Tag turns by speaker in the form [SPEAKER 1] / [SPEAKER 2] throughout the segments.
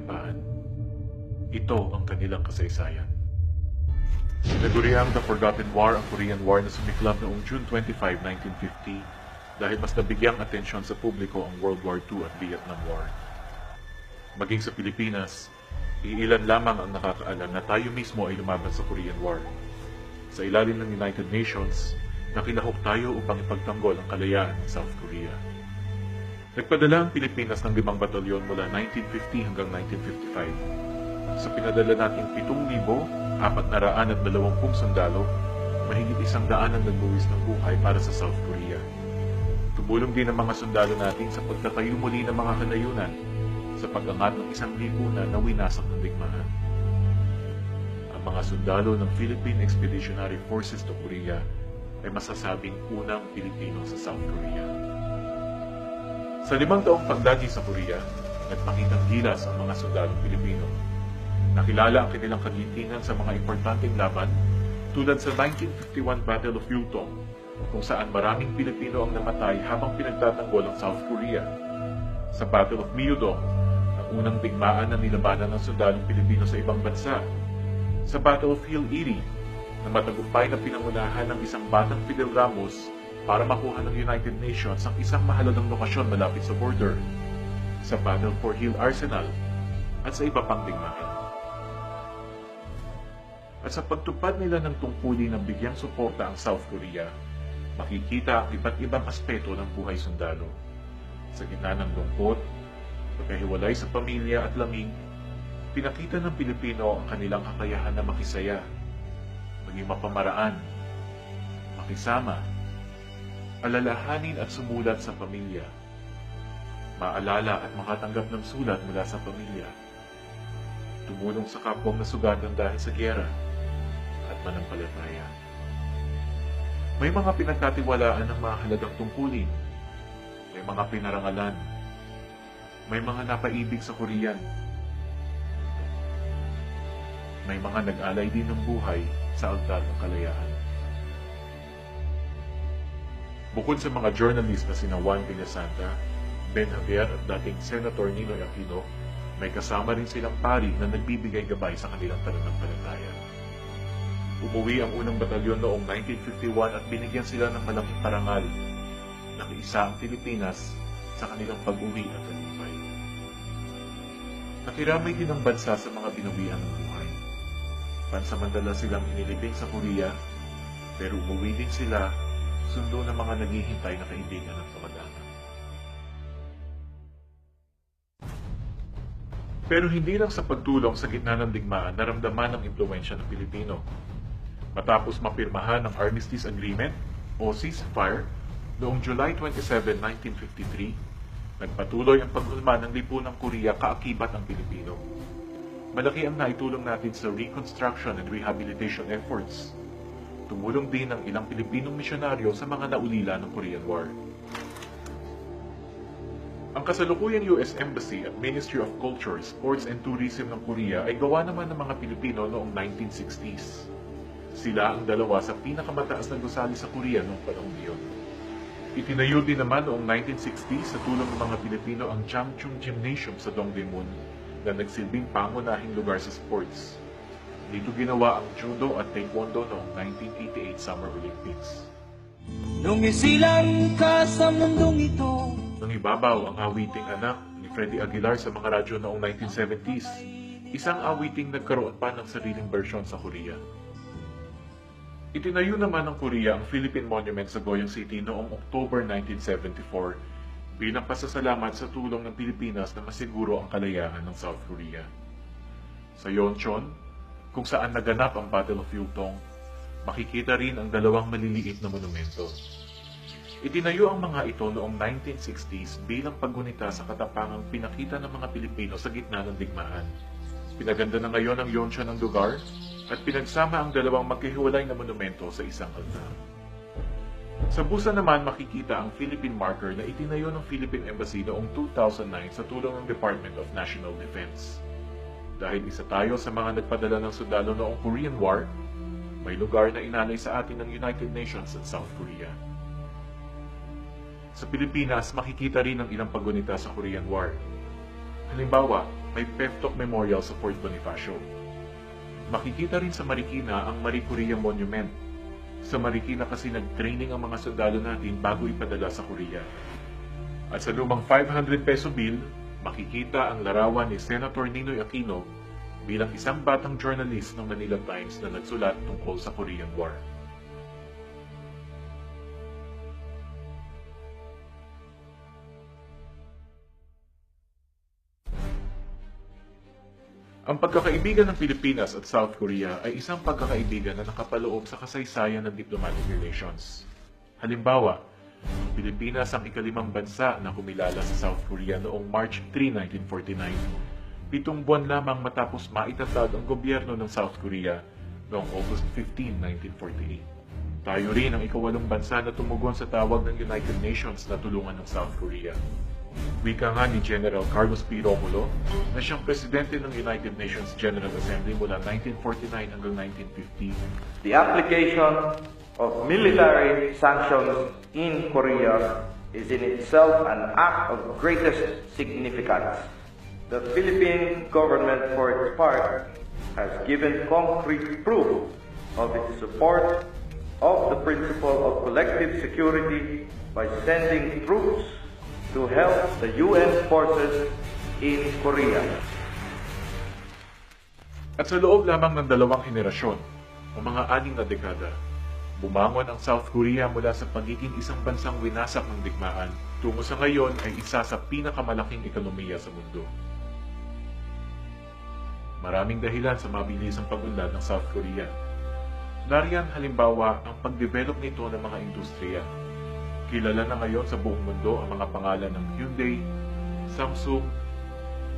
[SPEAKER 1] kapayapaan. Ito ang kanilang kasaysayan. Sinaguriang The Forgotten War ang Korean War na sumiklab noong June 25, 1950 dahil mas nabigyang atensyon sa publiko ang World War II at Vietnam War. Maging sa Pilipinas, iilan lamang ang nakakaalam na tayo mismo ay lumaban sa Korean War. Sa ilalim ng United Nations, nakilahok tayo upang ipagtanggol ang kalayaan ng South Korea. Nagpadala ang Pilipinas ng 5 batalyon mula 1950 hanggang 1955. Sa pinadala nating 7,420 sundalo, mahigit 100 ang nagbuwis ng buhay para sa South Korea. Tumulong din ang mga sundalo natin sa pagtatayo muli ng mga kanayunan sa pag-angat ng isang lipunan na winasak ng digmaan. Ang mga sundalo ng Philippine Expeditionary Forces to Korea ay masasabing unang Pilipino sa South Korea. Sa 5 taong pagdagi sa Korea, nagpakitang gilas ang mga sundalong Pilipino. Nakilala ang kanilang kagitingan sa mga importanteng laban tulad sa 1951 Battle of Yultong, kung saan maraming Pilipino ang namatay habang pinagtatanggol ang South Korea. Sa Battle of Myeodong, ang unang digmaan na nilabanan ng sundalong Pilipino sa ibang bansa. Sa Battle of Hill Erie, na matagumpay na pinangunahan ng isang batang Fidel Ramos para makuha ng United Nations ang isang mahalagang lokasyon malapit sa border. Sa Battle for Hill Arsenal, at sa iba pang digmaan. At sa pagtupad nila ng tungkulin ng bigyang suporta ang South Korea, makikita ang iba't ibang aspeto ng buhay sundalo. Sa gitna ng lungkot, pagkahiwalay sa pamilya at lamig, pinakita ng Pilipino ang kanilang kakayahan na makisaya, maging mapamaraan, makisama, alalahanin at sumulat sa pamilya, maalala at makatanggap ng sulat mula sa pamilya, tumulong sa kapwang nasugatan dahil sa gyera, at manampalataya. May mga pinagkatiwalaan ng mga halagang tungkulin, may mga pinarangalan, may mga napaibig sa Korean, may mga nag-alay din ng buhay sa altar ng kalayaan. Bukod sa mga journalist na sina Juan Villasanta, Ben Javier at dating Senator Ninoy Aquino, may kasama rin silang pari na nagbibigay gabay sa kanilang pananampalataya. Umuwi ang unang batalyon noong 1951 at binigyan sila ng malaking parangal. Nakiisa ang Pilipinas sa kanilang pag-uwi at tagumpay. Nakiramay din ang bansa sa mga binawian ng buhay. Pansamantala silang inilibing sa Korea, pero umuwi din sila sundo ng mga naghihintay na kaibigan at kamag-anak. Pero hindi lang sa pagtulong sa gitna ng digmaan naramdaman ang impluwensya ng Pilipino. Matapos mapirmahan ang Armistice Agreement o ceasefire noong July 27, 1953, nagpatuloy ang paghulma ng lipunang Korea kaakibat ang Pilipino. Malaki ang naitulong natin sa reconstruction and rehabilitation efforts. Tumulong din ang ilang Pilipinong misyonaryo sa mga naulila ng Korean War. Ang kasalukuyang US Embassy at Ministry of Culture, Sports and Tourism ng Korea ay gawa naman ng mga Pilipino noong 1960s. Sila ang dalawa sa pinakamataas na gusali sa Korea noong panahon iyon. Itinayo din naman noong 1960s sa tulong ng mga Pilipino ang Changchung Gymnasium sa Dongdaemun na nagsilbing pangunahing lugar sa sports. Dito ginawa ang judo at taekwondo noong 1988 Summer Olympics.
[SPEAKER 2] Nung isilang ka sa mundong ito,
[SPEAKER 1] Nang ibabaw ang awiting Anak ni Freddie Aguilar sa mga radyo noong 1970s, isang awiting nagkaroon pa ng sariling bersyon sa Korea. Itinayo naman ng Korea ang Philippine Monument sa Goyang City noong October 1974 bilang pasasalamat sa tulong ng Pilipinas na masiguro ang kalayaan ng South Korea. Sa Yeoncheon, kung saan naganap ang Battle of Yultong, makikita rin ang dalawang maliliit na monumento. Itinayo ang mga ito noong 1960s bilang paggunita sa katapangang pinakita ng mga Pilipino sa gitna ng digmaan. Pinaganda na ngayon ang Yeoncheon ng lugar at pinagsama ang dalawang magkahiwalay na monumento sa isang altar. Sa Busan naman makikita ang Philippine marker na itinayo ng Philippine Embassy noong 2009 sa tulong ng Department of National Defense. Dahil isa tayo sa mga nagpadala ng sundalo noong Korean War, may lugar na inalay sa atin ng United Nations at South Korea. Sa Pilipinas, makikita rin ang ilang paggunita sa Korean War. Halimbawa, may Peftok Memorial sa Fort Bonifacio. Makikita rin sa Marikina ang Marie Korea Monument. Sa Marikina kasi nag-training ang mga sundalo natin bago ipadala sa Korea. At sa lumang 500 peso bill, makikita ang larawan ni Senator Ninoy Aquino bilang isang batang journalist ng Manila Times na nagsulat tungkol sa Korean War. Ang pagkakaibigan ng Pilipinas at South Korea ay isang pagkakaibigan na nakapaloob sa kasaysayan ng diplomatic relations. Halimbawa, ang Pilipinas ang ikalimang bansa na kumilala sa South Korea noong March 3, 1949, 7 buwan lamang matapos maitatag ang gobyerno ng South Korea noong August 15, 1948. Tayo rin ang ikawalong bansa na tumugon sa tawag ng United Nations na tulungan ng South Korea. Wika nga ni General Carlos P. Romulo na siyang presidente ng United Nations General Assembly mula 1949 hanggang 1950.
[SPEAKER 3] The application of military sanctions in Korea is in itself an act of greatest significance. The Philippine government, for its part, has given concrete proof of its support of the principle of collective security by sending troops to help the UN forces in Korea.
[SPEAKER 1] At sa loob lamang ng 2 henerasyon, o mga 6 na dekada, bumangon ang South Korea mula sa pagiging isang bansang winasak ng digmaan tungo sa ngayon ay isa sa pinakamalaking ekonomiya sa mundo. Maraming dahilan sa mabilisang pag-unlad ng South Korea. Nariyan halimbawa ang pag-develop nito ng mga industriya. Kilala na ngayon sa buong mundo ang mga pangalan ng Hyundai, Samsung,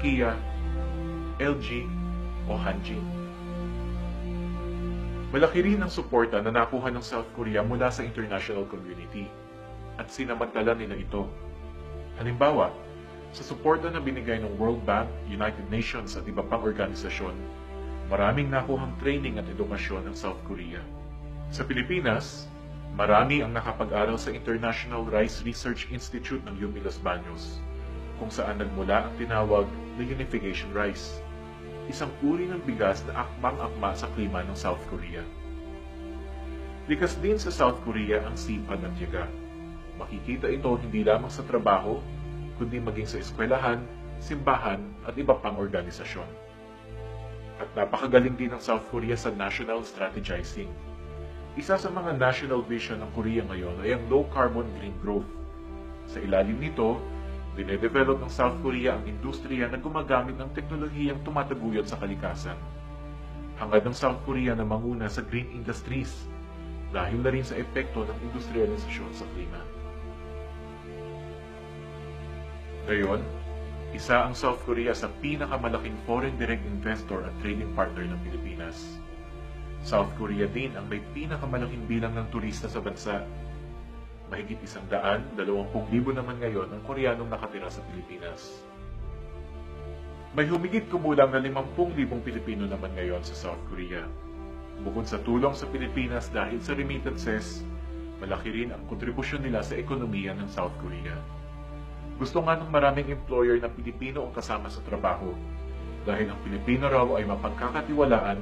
[SPEAKER 1] Kia, LG o Hanjin. Malaki rin ang suporta na nakuha ng South Korea mula sa international community at sinamantala nila ito. Halimbawa, sa suporta na binigay ng World Bank, United Nations at iba pang organisasyon, maraming nakuhang training at edukasyon ng South Korea. Sa Pilipinas, marami ang nakapag-aral sa International Rice Research Institute ng UP Los Baños, kung saan nagmula ang tinawag na unification rice, isang uri ng bigas na akmang-akma sa klima ng South Korea. Likas din sa South Korea ang sipag at tiyaga. Makikita ito hindi lamang sa trabaho, kundi maging sa eskwelahan, simbahan at iba pang organisasyon. At napakagaling din ng South Korea sa national strategizing. Isa sa mga national vision ng Korea ngayon ay ang low-carbon green growth. Sa ilalim nito, dinedevelop ng South Korea ang industriya na gumagamit ng teknolohiyang tumataguyod sa kalikasan. Hangad ng South Korea na manguna sa green industries dahil na rin sa epekto ng industrialisasyon sa klima. Ngayon, isa ang South Korea sa pinakamalaking foreign direct investor at trading partner ng Pilipinas. South Korea din ang may pinakamalaking bilang ng turista sa bansa. Mahigit 120,000 naman ngayon ang Koreanong nakatira sa Pilipinas. May humigit kumulang na 50,000 Pilipino naman ngayon sa South Korea. Bukod sa tulong sa Pilipinas dahil sa remittances, malaki rin ang kontribusyon nila sa ekonomiya ng South Korea. Gusto nga ng maraming employer na Pilipino ang kasama sa trabaho dahil ang Pilipino raw ay mapagkakatiwalaan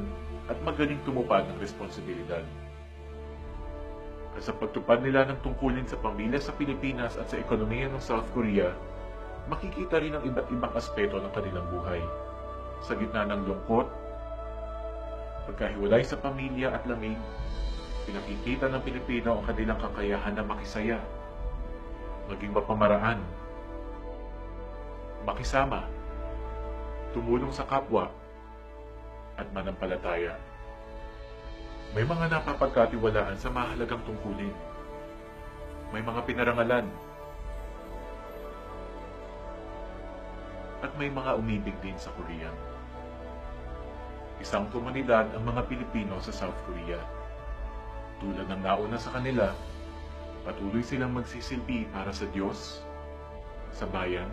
[SPEAKER 1] at magaling tumupad ng responsibilidad. At sa pagtupad nila ng tungkulin sa pamilya sa Pilipinas at sa ekonomiya ng South Korea, makikita rin ang iba't ibang aspeto ng kanilang buhay. Sa gitna ng lungkot, pagkahiwalay sa pamilya at lamig, pinakikita ng Pilipino ang kanilang kakayahan na makisaya, maging mapamaraan, makisama, tumulong sa kapwa, at manampalataya. May mga napapagkatiwalaan sa mahalagang tungkulin. May mga pinarangalan. At may mga umibig din sa Korea. Isang komunidad ang mga Pilipino sa South Korea. Tulad ng nauna sa kanila, patuloy silang magsisilbi para sa Diyos, sa bayan,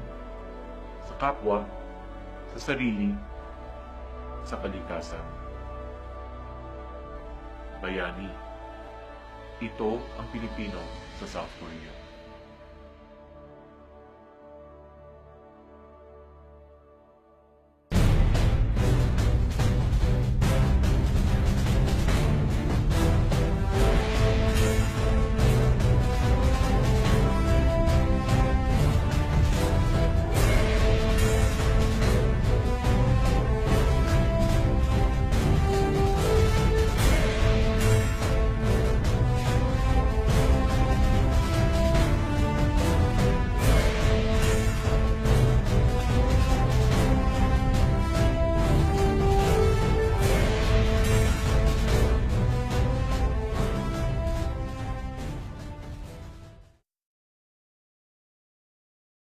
[SPEAKER 1] sa kapwa, sa sarili, sa kalikasan. Bayani, ito ang Pilipino sa South Korea.